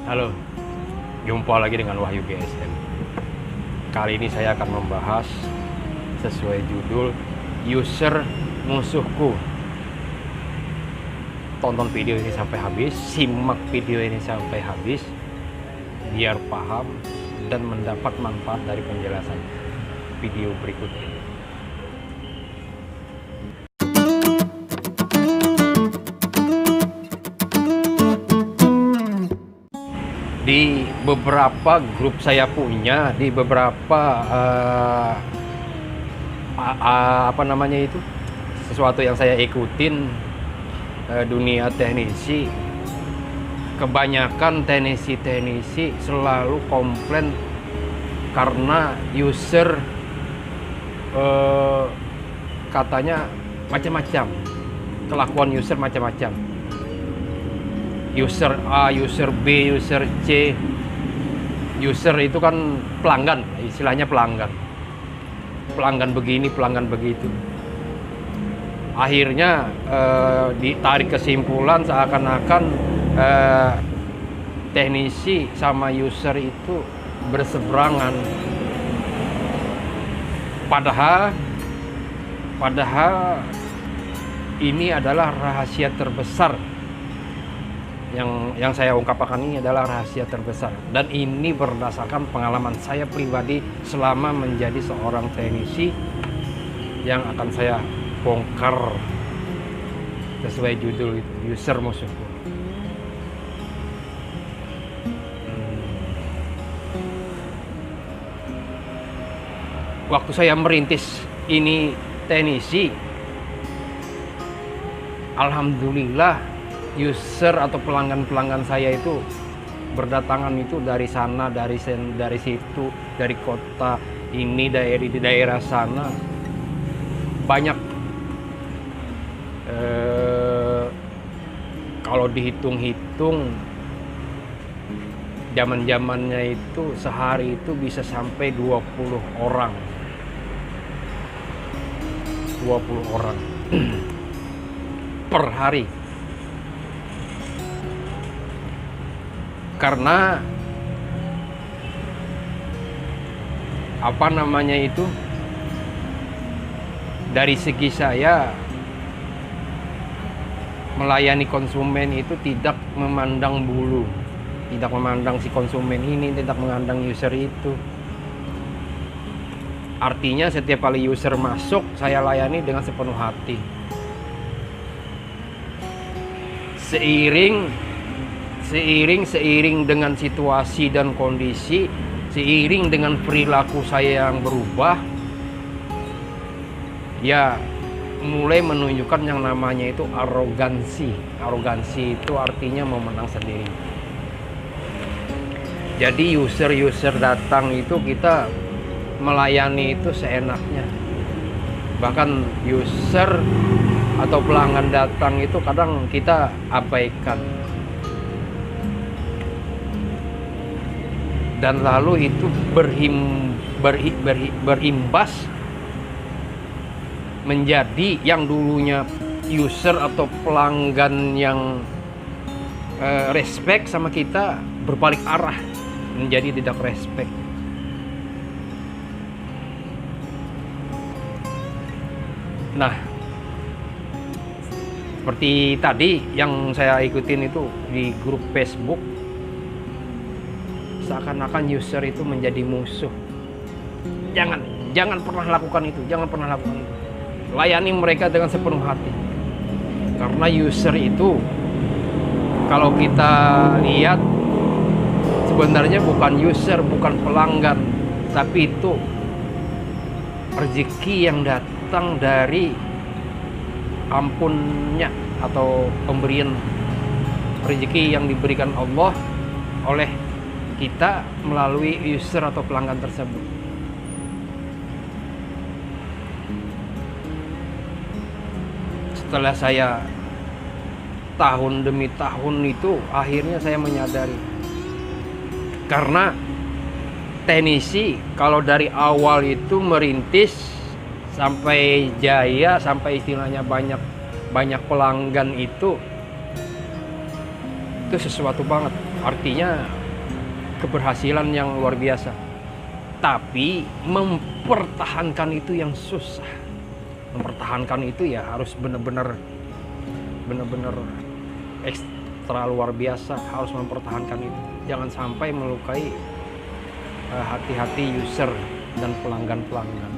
Halo, jumpa lagi dengan Wahyu GSM. Kali ini saya akan membahas sesuai judul User Musuhku. Tonton video ini sampai habis, simak video ini sampai habis, biar paham dan mendapat manfaat dari penjelasan video berikut ini. Di beberapa grup saya punya, di beberapa sesuatu yang saya ikutin, dunia teknisi, kebanyakan teknisi selalu komplain karena user katanya macam-macam, kelakuan user macam-macam. User A, user B, user C. User itu kan pelanggan, istilahnya pelanggan. Pelanggan begini, pelanggan begitu. Akhirnya ditarik kesimpulan seakan-akan teknisi sama user itu berseberangan. Padahal ini adalah rahasia terbesar. Yang saya ungkapkan ini adalah rahasia terbesar, dan ini berdasarkan pengalaman saya pribadi selama menjadi seorang teknisi yang akan saya bongkar sesuai judul itu, User Musuhku. Waktu saya merintis ini teknisi, alhamdulillah user atau pelanggan-pelanggan saya itu berdatangan itu dari sana, dari situ, dari kota ini, dari daerah sana. Banyak, kalau dihitung-hitung zaman-zamannya itu sehari itu bisa sampai 20 orang. 20 orang per hari. Karena dari segi saya melayani konsumen itu tidak memandang bulu, tidak memandang si konsumen ini, tidak memandang user itu. Artinya setiap kali user masuk, saya layani dengan sepenuh hati. Seiring dengan situasi dan kondisi, seiring dengan perilaku saya yang berubah, ya mulai menunjukkan yang namanya itu arogansi. Arogansi itu artinya mau menang sendiri. Jadi user datang itu kita melayani itu seenaknya. Bahkan user atau pelanggan datang itu kadang kita abaikan. Dan lalu itu berimbas menjadi yang dulunya user atau pelanggan yang respect sama kita berbalik arah menjadi tidak respect. Nah, seperti tadi yang saya ikutin itu di grup Facebook, seakan-akan user itu menjadi musuh. Jangan pernah lakukan itu, layani mereka dengan sepenuh hati. Karena user itu, kalau kita lihat, sebenarnya bukan user, bukan pelanggan, tapi itu rezeki yang datang dari ampunnya atau pemberian rezeki yang diberikan Allah oleh kita melalui user atau pelanggan tersebut. Setelah saya tahun demi tahun itu, akhirnya saya menyadari, karena teknisi kalau dari awal itu merintis sampai jaya, sampai istilahnya banyak pelanggan itu sesuatu banget. artinya keberhasilan yang luar biasa. Tapi mempertahankan itu yang susah. Mempertahankan itu ya harus benar-benar ekstra luar biasa, harus mempertahankan itu. Jangan sampai melukai hati-hati user dan pelanggan-pelanggan.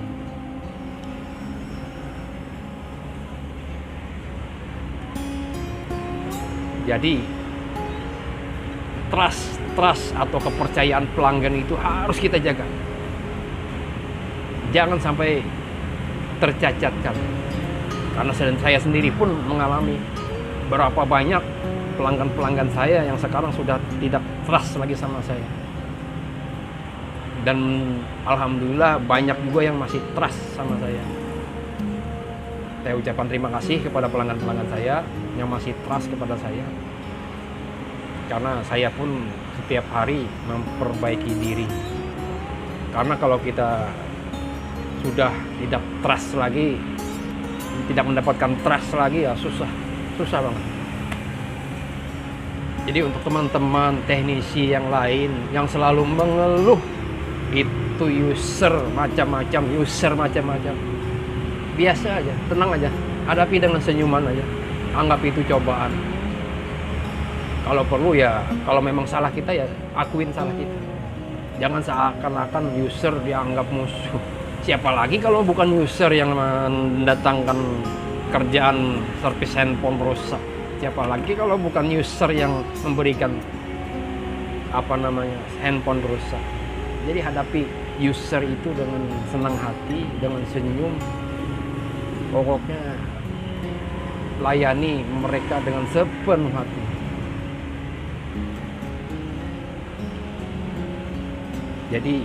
Jadi trust atau kepercayaan pelanggan itu harus kita jaga. Jangan sampai tercacatkan. Karena saya sendiri pun mengalami berapa banyak pelanggan-pelanggan saya yang sekarang sudah tidak trust lagi sama saya. Dan alhamdulillah banyak juga yang masih trust sama saya. Saya ucapkan terima kasih kepada pelanggan-pelanggan saya yang masih trust kepada saya. Karena saya pun setiap hari memperbaiki diri. Karena kalau kita sudah tidak trust lagi, tidak mendapatkan trust lagi, ya susah banget. Jadi untuk teman-teman teknisi yang lain yang selalu mengeluh itu user macam-macam, biasa aja, tenang aja, hadapi dengan senyuman aja, anggap itu cobaan. Kalau perlu ya, kalau memang salah kita ya akuin salah kita. Jangan seakan-akan user dianggap musuh. Siapa lagi kalau bukan user yang mendatangkan kerjaan servis handphone rusak? Siapa lagi kalau bukan user yang memberikan handphone rusak? Jadi hadapi user itu dengan senang hati, dengan senyum. Pokoknya layani mereka dengan sepenuh hati. Jadi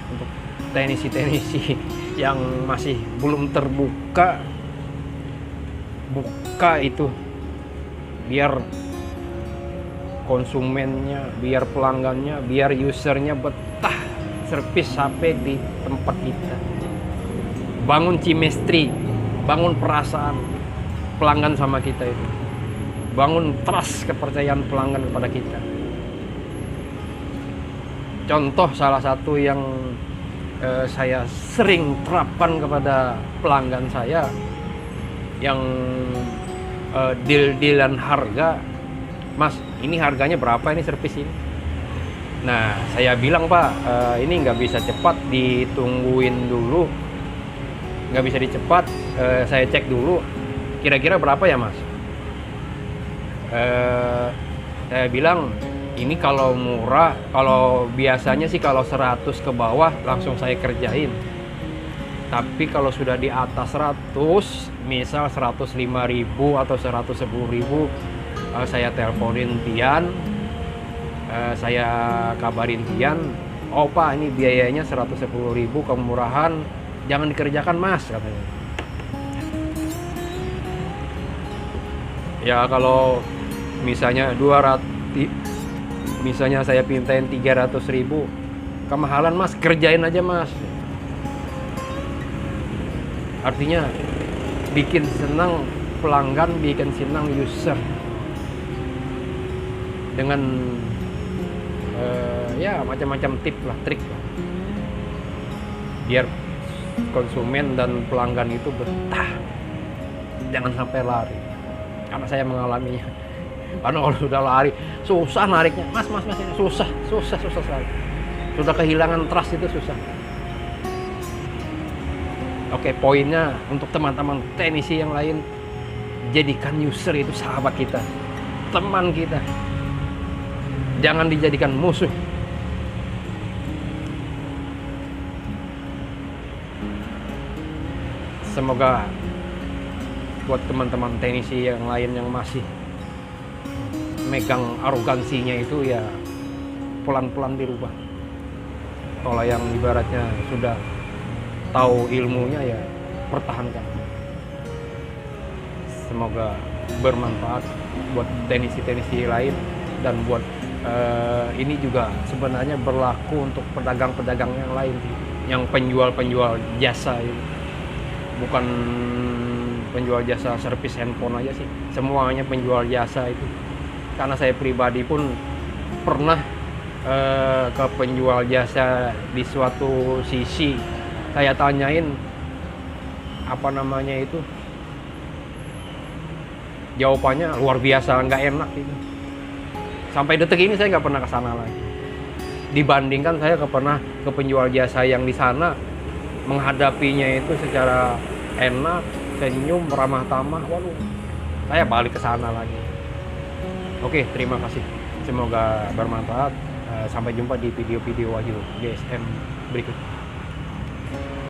untuk teknisi-teknisi yang masih belum terbuka, buka itu biar konsumennya, biar pelanggannya, biar usernya betah servis HP di tempat kita. Bangun chemistry, bangun perasaan pelanggan sama kita itu. Bangun trust, kepercayaan pelanggan kepada kita. Contoh salah satu yang saya sering terapkan kepada pelanggan saya yang deal-dealan harga. Mas, ini harganya berapa ini servis ini? Nah, saya bilang, Pak, ini nggak bisa cepat, ditungguin dulu. Nggak bisa dicepat, saya cek dulu. Kira-kira berapa ya, Mas? Saya bilang, ini kalau murah, kalau biasanya sih kalau 100 ke bawah langsung saya kerjain. Tapi kalau sudah di atas 100, misal 105.000 atau 110.000, saya teleponin Tian, saya kabarin Tian, oh Pak, ini biayanya 110.000 kemurahan, jangan dikerjakan Mas, katanya. Ya kalau misalnya 200, misalnya saya pintain 300.000, kemahalan Mas, kerjain aja Mas. Artinya bikin senang pelanggan, bikin senang user dengan ya macam-macam trik lah, biar konsumen dan pelanggan itu betah, jangan sampai lari. Karena saya mengalaminya. Karena kalau sudah lari susah nariknya, mas ini susah sekali. Sudah kehilangan trust itu susah. Oke, poinnya untuk teman-teman teknisi yang lain, jadikan user itu sahabat kita, teman kita. Jangan dijadikan musuh. Semoga buat teman-teman teknisi yang lain yang masih megang arogansinya itu ya pelan-pelan dirubah. Kalau yang ibaratnya sudah tahu ilmunya ya pertahankan. Semoga bermanfaat buat teknisi-teknisi lain dan buat ini juga sebenarnya berlaku untuk pedagang-pedagang yang lain, yang penjual-penjual jasa itu. Bukan penjual jasa servis handphone aja sih, semuanya penjual jasa itu karena saya pribadi pun pernah ke penjual jasa di suatu sisi. Saya tanyain apa namanya itu, jawabannya luar biasa nggak enak gitu. Sampai detik ini saya nggak pernah ke sana lagi. Dibandingkan saya pernah ke penjual jasa yang di sana, menghadapinya itu secara enak, senyum, ramah tamah. Waduh, saya balik ke sana lagi. Oke, terima kasih. Semoga bermanfaat. Sampai jumpa di video-video Wahyu GSM berikut.